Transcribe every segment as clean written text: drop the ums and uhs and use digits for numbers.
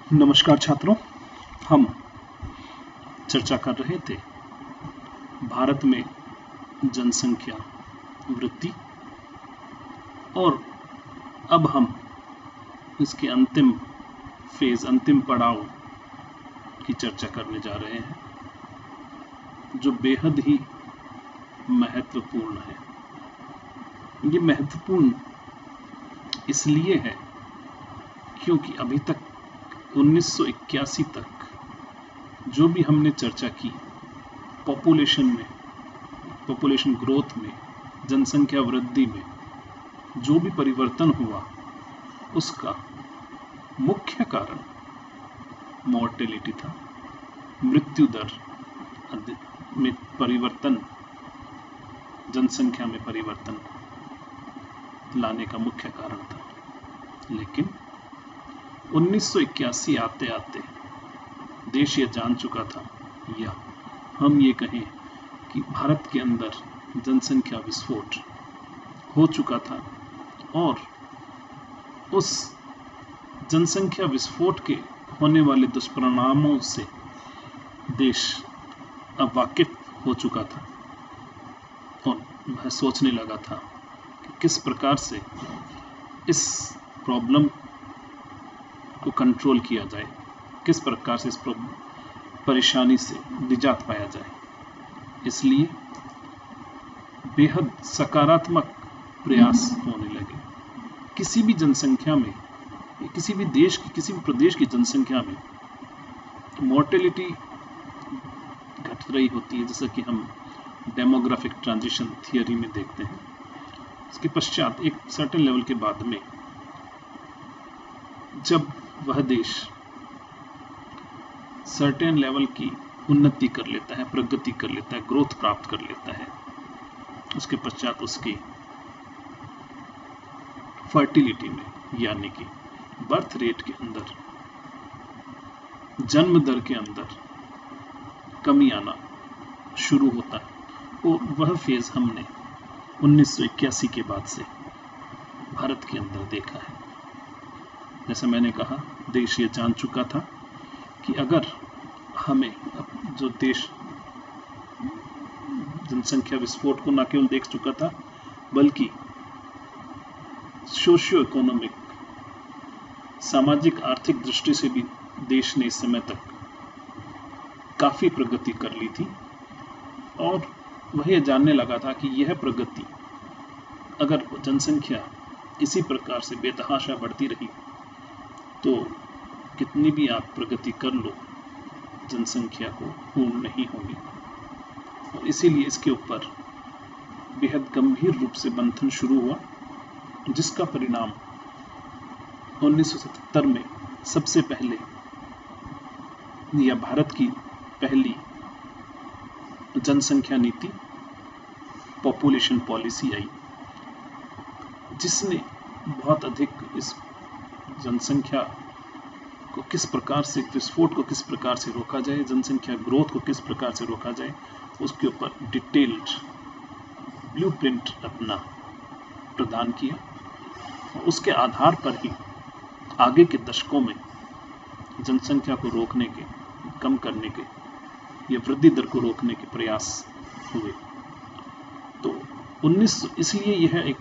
नमस्कार छात्रों, हम चर्चा कर रहे थे भारत में जनसंख्या वृद्धि और अब हम इसके अंतिम पड़ाव की चर्चा करने जा रहे हैं, जो बेहद ही महत्वपूर्ण है। ये महत्वपूर्ण इसलिए है क्योंकि अभी तक 1981 तक जो भी हमने चर्चा की पॉपुलेशन ग्रोथ में, जनसंख्या वृद्धि में जो भी परिवर्तन हुआ, उसका मुख्य कारण मॉर्टेलिटी था। मृत्यु दर में परिवर्तन, जनसंख्या में परिवर्तन लाने का मुख्य कारण था। लेकिन 1981 आते आते देश ये जान चुका था, या हम ये कहें कि भारत के अंदर जनसंख्या विस्फोट हो चुका था, और उस जनसंख्या विस्फोट के होने वाले दुष्परिणामों से देश अब वाकिफ हो चुका था और वह सोचने लगा था कि किस प्रकार से इस प्रॉब्लम को कंट्रोल किया जाए, किस प्रकार से इस परेशानी से निजात पाया जाए। इसलिए बेहद सकारात्मक प्रयास होने लगे। किसी भी जनसंख्या में, किसी भी देश की, किसी भी प्रदेश की जनसंख्या में मॉर्टेलिटी घट रही होती है, जैसा कि हम डेमोग्राफिक ट्रांजिशन थियरी में देखते हैं। इसके पश्चात एक सर्टेन लेवल के बाद में जब वह देश सर्टेन लेवल की उन्नति कर लेता है, प्रगति कर लेता है, ग्रोथ प्राप्त कर लेता है, उसके पश्चात उसकी फर्टिलिटी में, यानी कि बर्थ रेट के अंदर, जन्म दर के अंदर कमी आना शुरू होता है। और वह फेज हमने 1981 के बाद से भारत के अंदर देखा है। जैसे मैंने कहा, देश ये जान चुका था कि अगर हमें, जो देश जनसंख्या विस्फोट को न केवल देख चुका था, बल्कि सोशियो इकोनॉमिक, सामाजिक आर्थिक दृष्टि से भी देश ने इस समय तक काफी प्रगति कर ली थी, और वह यह जानने लगा था कि यह प्रगति, अगर जनसंख्या इसी प्रकार से बेतहाशा बढ़ती रही तो कितनी भी आप प्रगति कर लो, जनसंख्या को पूर्ण नहीं होगी। और इसीलिए इसके ऊपर बेहद गंभीर रूप से मंथन शुरू हुआ, जिसका परिणाम 1977 में सबसे पहले, या भारत की पहली जनसंख्या नीति, पॉपुलेशन पॉलिसी आई, जिसने बहुत अधिक इस जनसंख्या को किस प्रकार से, विस्फोट को किस प्रकार से रोका जाए, जनसंख्या ग्रोथ को किस प्रकार से रोका जाए, उसके ऊपर डिटेल्ड ब्लूप्रिंट अपना प्रदान किया। और उसके आधार पर ही आगे के दशकों में जनसंख्या को रोकने के, कम करने के, या वृद्धि दर को रोकने के प्रयास हुए। तो इसलिए यह एक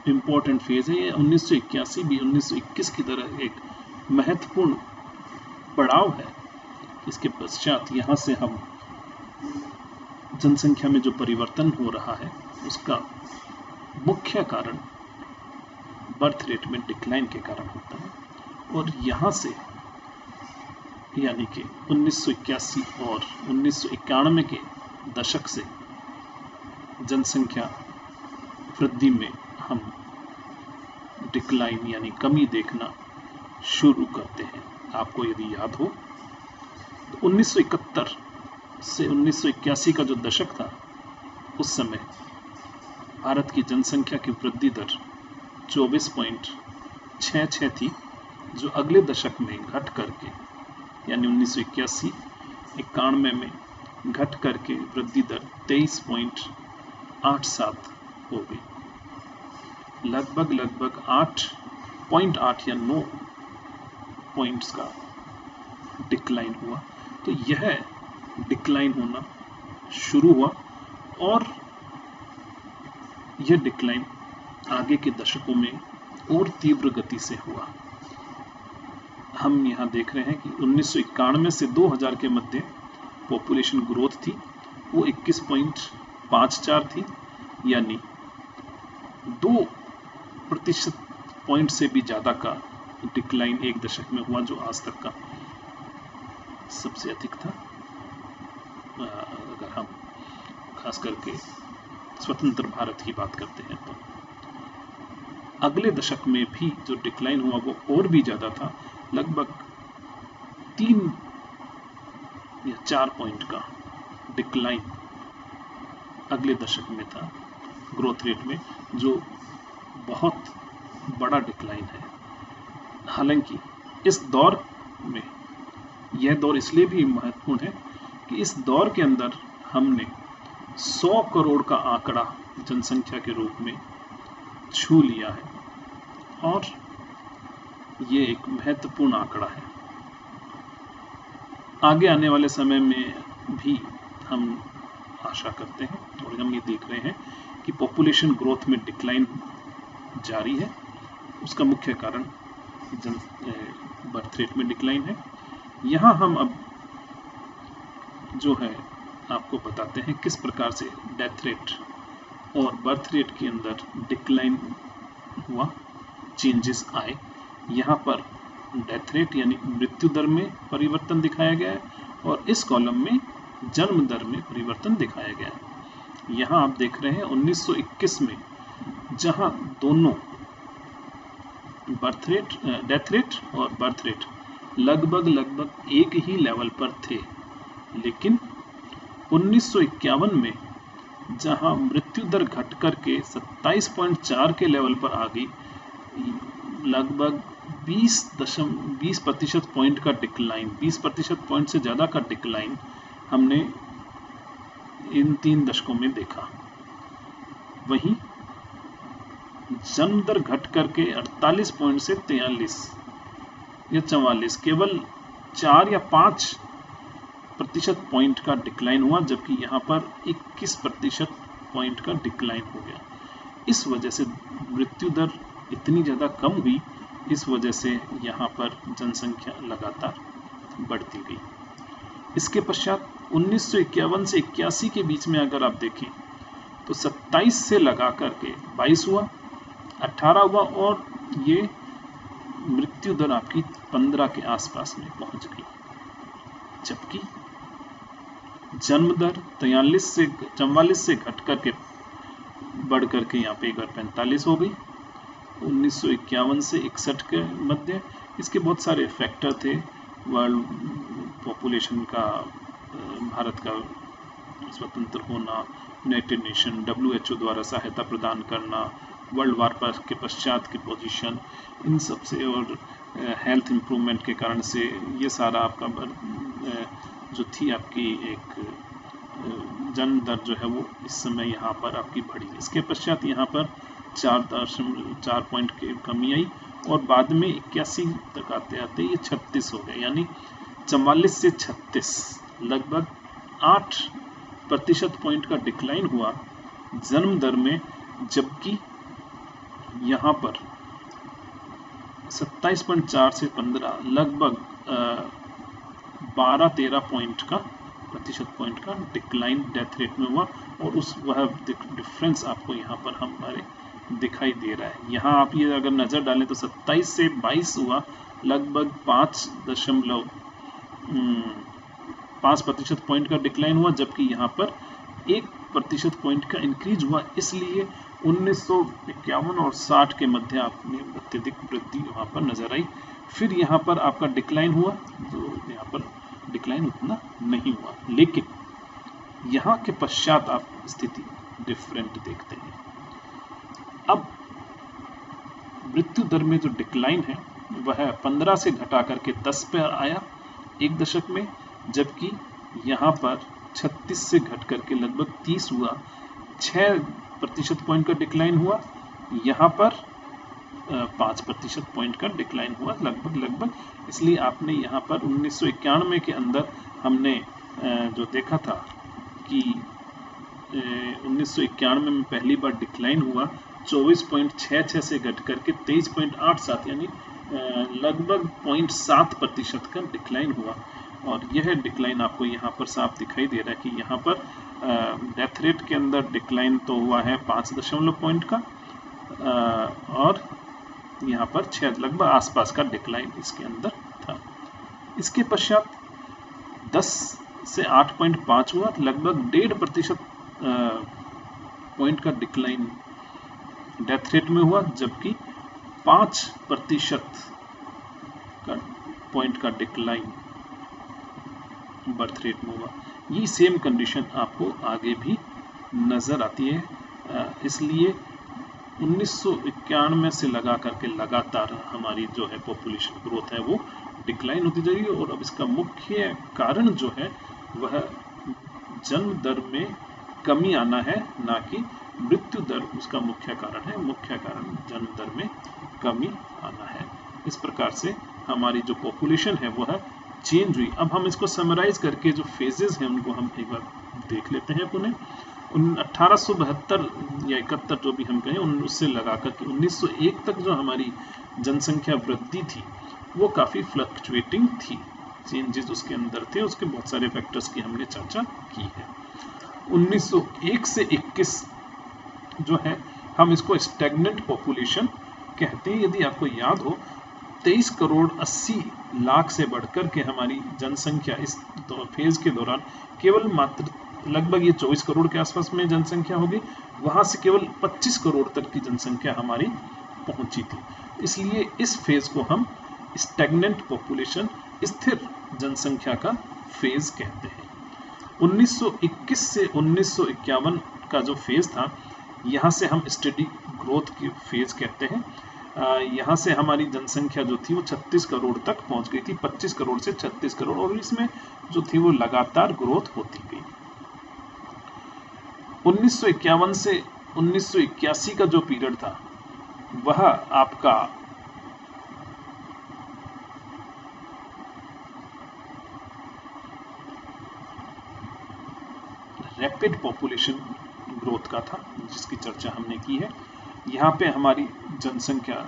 इम्पोर्टेंट फेज है। ये 1981 भी 1921 की तरह एक महत्वपूर्ण पड़ाव है। इसके पश्चात यहाँ से हम जनसंख्या में जो परिवर्तन हो रहा है, उसका मुख्य कारण बर्थ रेट में डिक्लाइन के कारण होता है। और यहाँ से, यानी कि 1981 और 1991 के दशक से जनसंख्या वृद्धि में हम डिक्लाइन, यानी कमी देखना शुरू करते हैं। आपको यदि याद हो तो 1971 से 1981 का जो दशक था, उस समय भारत की जनसंख्या की वृद्धि दर 24.66 थी, जो अगले दशक में घट करके, यानी 1981-91 में घट करके वृद्धि दर 23.87 हो गई। लगभग 8.8 या 9 पॉइंट्स का डिक्लाइन हुआ। तो यह डिक्लाइन होना शुरू हुआ और यह डिक्लाइन आगे के दशकों में और तीव्र गति से हुआ। हम यहाँ देख रहे हैं कि 1991 से 2000 के मध्य पॉपुलेशन ग्रोथ थी वो 21.54 थी, यानी 2% पॉइंट से भी ज़्यादा का डिक्लाइन एक दशक में हुआ, जो आज तक का सबसे अधिक था। अगर हम खास करके स्वतंत्र भारत की बात करते हैं तो अगले दशक में भी जो डिक्लाइन हुआ वो और भी ज़्यादा था, लगभग 3 या 4 पॉइंट का डिक्लाइन अगले दशक में था ग्रोथ रेट में, जो बहुत बड़ा डिक्लाइन है। हालांकि इस दौर में, यह दौर इसलिए भी महत्वपूर्ण है कि इस दौर के अंदर हमने 100 करोड़ का आंकड़ा जनसंख्या के रूप में छू लिया है और ये एक महत्वपूर्ण आंकड़ा है। आगे आने वाले समय में भी हम आशा करते हैं और हम ये देख रहे हैं कि पॉपुलेशन ग्रोथ में डिक्लाइन जारी है। उसका मुख्य कारण बर्थ रेट में डिक्लाइन है। यहाँ हम अब जो है आपको बताते हैं किस प्रकार से डेथ रेट और बर्थ रेट के अंदर डिक्लाइन हुआ, चेंजेस आए। यहाँ पर डेथ रेट यानी मृत्यु दर में परिवर्तन दिखाया गया है और इस कॉलम में जन्म दर में परिवर्तन दिखाया गया है। यहाँ आप देख रहे हैं 1921 में जहाँ दोनों बर्थ रेट, डेथ रेट और बर्थ रेट लगभग एक ही लेवल पर थे, लेकिन 1951 में जहां मृत्यु दर घट करके 27.4 के लेवल पर आ गई, लगभग 20% पॉइंट का डिक्लाइन, 20% पॉइंट से ज़्यादा का डिक्लाइन हमने इन 3 दशकों में देखा। वहीं जन्म दर घट करके 48 पॉइंट से 43 या 44, केवल 4 या 5% पॉइंट का डिक्लाइन हुआ, जबकि यहाँ पर 21% पॉइंट का डिक्लाइन हो गया। इस वजह से मृत्यु दर इतनी ज़्यादा कम हुई, इस वजह से यहाँ पर जनसंख्या लगातार बढ़ती गई। इसके पश्चात 1951 से 81 के बीच में अगर आप देखें तो 27 से लगा करके 22 हुआ, 18 हुआ और ये मृत्यु दर आपकी 15 के आसपास में पहुंच गई, जबकि जन्म दर 44 से घट करके बढ़ करके यहाँ पे एक बार 45 हो गई 1951 से 61 के मध्य। इसके बहुत सारे फैक्टर थे, वर्ल्ड पॉपुलेशन का, भारत का स्वतंत्र होना, यूनाइटेड नेशन WHO द्वारा सहायता प्रदान करना, वर्ल्ड वार पर के पश्चात की पोजीशन, इन सब से, और हेल्थ इम्प्रूवमेंट के कारण से ये सारा आपका जो थी आपकी एक जन्म दर जो है वो इस समय यहाँ पर आपकी बढ़ी। इसके पश्चात यहाँ पर 4 पॉइंट की कमी आई और बाद में 81 तक आते आते ये 36 हो गए, यानी 44 से 36 लगभग 8% पॉइंट का डिक्लाइन हुआ जन्म दर में, जबकि यहाँ पर 27.4 से 15 लगभग 12-13 प्रतिशत पॉइंट का डिक्लाइन डेथ रेट में हुआ और वह डिफरेंस आपको यहाँ पर हमारे दिखाई दे रहा है। यहाँ आप ये अगर नज़र डालें तो 27 से 22 हुआ, लगभग 5% पॉइंट का डिक्लाइन हुआ, जबकि यहाँ पर 1% पॉइंट का इंक्रीज हुआ। इसलिए 1951 और 60 के मध्य आपने अत्यधिक वृद्धि वहाँ पर नजर आई। फिर यहाँ पर आपका डिक्लाइन हुआ, तो यहाँ पर डिक्लाइन उतना नहीं हुआ, लेकिन यहाँ के पश्चात आप स्थिति डिफरेंट देखते हैं। अब मृत्यु दर में जो डिक्लाइन है वह 15 से घटा करके 10 पर आया एक दशक में, जबकि यहाँ पर 36 से घट करके लगभग 30 हुआ, 6% पॉइंट का डिक्लाइन हुआ। यहाँ पर 5% पॉइंट का डिक्लाइन हुआ लगभग। इसलिए आपने यहाँ पर 1991 के अंदर हमने जो देखा था कि 1991 में पहली बार डिक्लाइन हुआ 24.66 से घट करके 23.87 यानी लगभग 0.7% का डिक्लाइन हुआ। और यह डिक्लाइन आपको यहाँ पर साफ दिखाई दे रहा है कि यहाँ पर डेथ रेट के अंदर डिक्लाइन तो हुआ है 5 पॉइंट का और यहाँ पर 6 लगभग आसपास का डिक्लाइन इसके अंदर था। इसके पश्चात 10 से 8.5 हुआ, लगभग 1.5% पॉइंट का डिक्लाइन डेथ रेट में हुआ, जबकि 5% का पॉइंट का डिक्लाइन बर्थ रेट में हुआ। ये सेम कंडीशन आपको आगे भी नजर आती है। इसलिए 1991 से लगा करके लगातार हमारी जो है पॉपुलेशन ग्रोथ है वो डिक्लाइन होती जा रही है। और अब इसका मुख्य कारण जो है वह जन्म दर में कमी आना है, ना कि मृत्यु दर उसका मुख्य कारण है। मुख्य कारण जन्म दर में कमी आना है। इस प्रकार से हमारी जो पॉपुलेशन है वह चेंज हुई। अब हम इसको समराइज करके जो फेजेस हैं उनको हम एक बार देख लेते हैं पुनः। 1872 या 71 जो भी हम कहें उससे लगा कर के 1901 तक जो हमारी जनसंख्या वृद्धि थी वो काफ़ी फ्लक्चुएटिंग थी। चेंजेस उसके अंदर थे, उसके बहुत सारे फैक्टर्स की हमने चर्चा की है। 1901 से 21 जो है हम इसको स्टैग्नेंट पॉपुलेशन कहते हैं। यदि आपको याद हो 23 करोड़ 80 लाख से बढ़कर के हमारी जनसंख्या इस फेज के दौरान केवल मात्र लगभग ये 24 करोड़ के आसपास में जनसंख्या होगी, वहां से केवल 25 करोड़ तक की जनसंख्या हमारी पहुंची थी। इसलिए इस फेज को हम स्टैग्नेंट पॉपुलेशन, स्थिर जनसंख्या का फेज कहते हैं। 1921 से 1951 का जो फेज था, यहाँ से हम स्टडी ग्रोथ की फेज कहते हैं। यहाँ से हमारी जनसंख्या जो थी वो 36 करोड़ तक पहुंच गई थी, 25 करोड़ से 36 करोड़, और इसमें जो थी वो लगातार ग्रोथ होती गई। 1951 से 1981 का जो पीरियड था वह आपका रैपिड पॉपुलेशन ग्रोथ का था, जिसकी चर्चा हमने की है। यहाँ पे हमारी जनसंख्या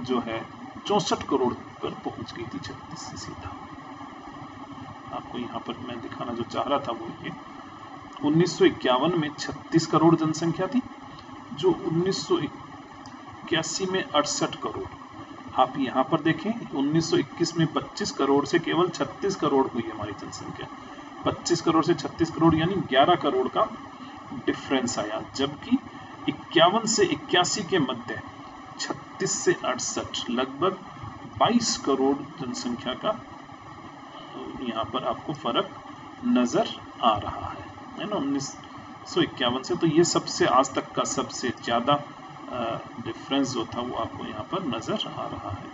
जो है 64 करोड़ पर पहुंच गई थी 36 से सीधा। आपको यहाँ पर मैं दिखाना जो चाह रहा था वो ये 1951 में 36 करोड़ जनसंख्या थी, जो 1981 में 68 करोड़। आप यहाँ पर देखें 1921 में 25 करोड़ से केवल 36 करोड़ हुई हमारी जनसंख्या। 25 करोड़ से 36 करोड़ यानी 11 करोड़ का डिफरेंस आया, जबकि 51 से 81 के मध्य 36 से 68 लगभग 22 करोड़ जनसंख्या का यहाँ पर आपको फर्क नजर आ रहा है ना 1951 से। तो ये सबसे आज तक का सबसे ज्यादा डिफरेंस जो था वो आपको यहाँ पर नजर आ रहा है।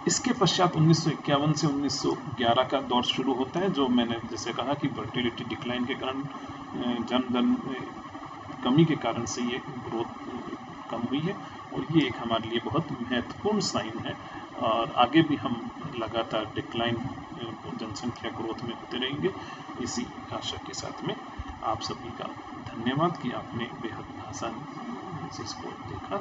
इसके पश्चात 1951 से 1911 का दौर शुरू होता है, जो मैंने जैसे कहा कि फर्टिलिटी डिक्लाइन के कारण, जन्म दर कमी के कारण से ये ग्रोथ कम हुई है, और ये एक हमारे लिए बहुत महत्वपूर्ण साइन है। और आगे भी हम लगातार डिक्लाइन जनसंख्या ग्रोथ में होते रहेंगे। इसी आशा के साथ में आप सभी का धन्यवाद कि आपने बेहद आसानी से इसको देखा।